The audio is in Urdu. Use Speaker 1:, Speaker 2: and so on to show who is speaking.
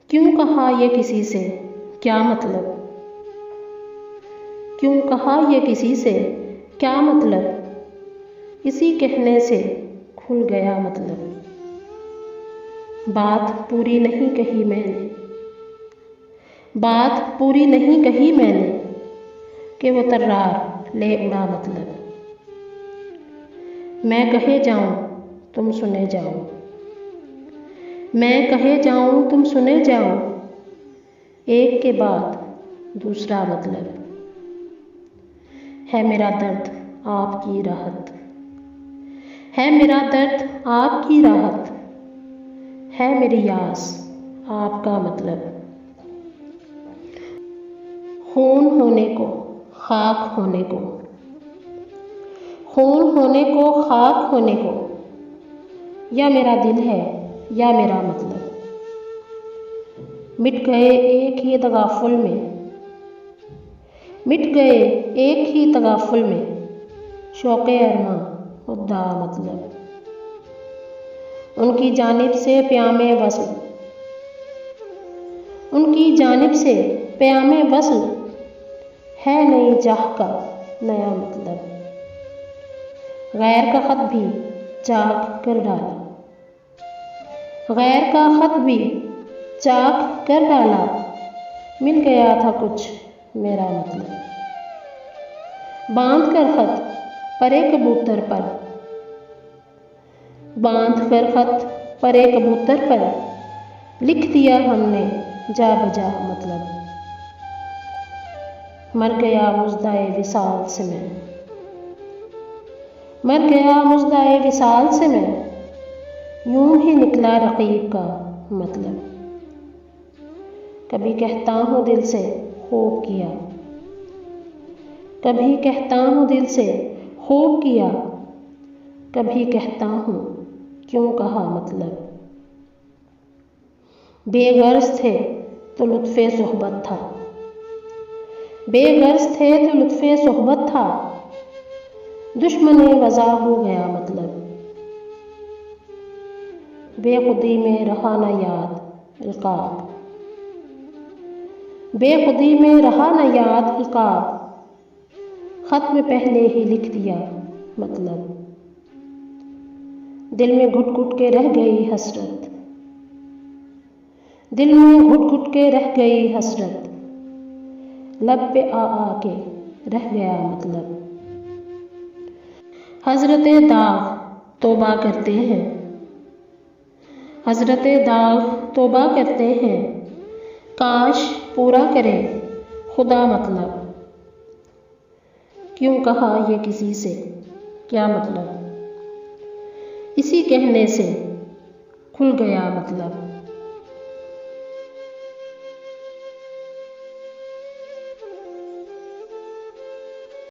Speaker 1: کیوں کہا یہ کسی سے، کیا مطلب؟ کیوں کہا یہ کسی سے، کیا مطلب؟ اسی کہنے سے کھل گیا مطلب۔ بات پوری نہیں کہی میں نے، بات پوری نہیں کہی میں نے، کہ وہ طرار لے اڑا مطلب۔ میں کہے جاؤں تم سنے جاؤ، میں کہے جاؤں تم سنے جاؤ، ایک کے بعد دوسرا مطلب۔ ہے میرا درد آپ کی راحت، ہے میرا درد آپ کی راحت، ہے میری یاس آپ کا مطلب۔ خون ہونے کو خاک ہونے کو، خون ہونے کو خاک ہونے کو، یا میرا دل ہے یا میرا مطلب۔ مٹ گئے ایک ہی تغافل میں، مٹ گئے ایک ہی تغافل میں، شوق ارماں خدا مطلب۔ ان کی جانب سے پیام وصل، ان کی جانب سے پیام وصل، ہے نئی جاہ کا نیا مطلب۔ غیر کا خط بھی چاک کر ڈالا، غیر کا خط بھی چاک کر ڈالا، مل گیا تھا کچھ میرا مطلب۔ باندھ کر خط پرے کبوتر پر، باندھ کر خط پرے کبوتر پر، لکھ دیا ہم نے جا بجا مطلب۔ مر گیا مژدۂ وصال سے میں، مر گیا مژدۂ وصال سے میں، یوں ہی نکلا رقیب کا مطلب۔ کبھی کہتا ہوں دل سے خوب کیا، کبھی کہتا ہوں دل سے خوب کیا، کبھی کہتا ہوں کیوں کہا مطلب۔ بے غرض تھے تو لطف صحبت تھا، بے غرض تھے تو لطف صحبت تھا، دشمن وضع ہو گیا مطلب۔ بے خودی میں رہا نہ یاد القاب، بے خودی میں رہا نہ یاد القاب، خط میں پہلے ہی لکھ دیا مطلب۔ دل میں گھٹ گھٹ کے رہ گئی حسرت، دل میں گھٹ گھٹ کے رہ گئی حسرت، لب پہ آ کے رہ گیا مطلب۔ حضرت داغ توبہ کرتے ہیں، حضرت داغ توبہ کرتے ہیں، کاش پورا کرے خدا مطلب۔ کیوں کہا یہ کسی سے، کیا مطلب؟ اسی کہنے سے کھل گیا مطلب۔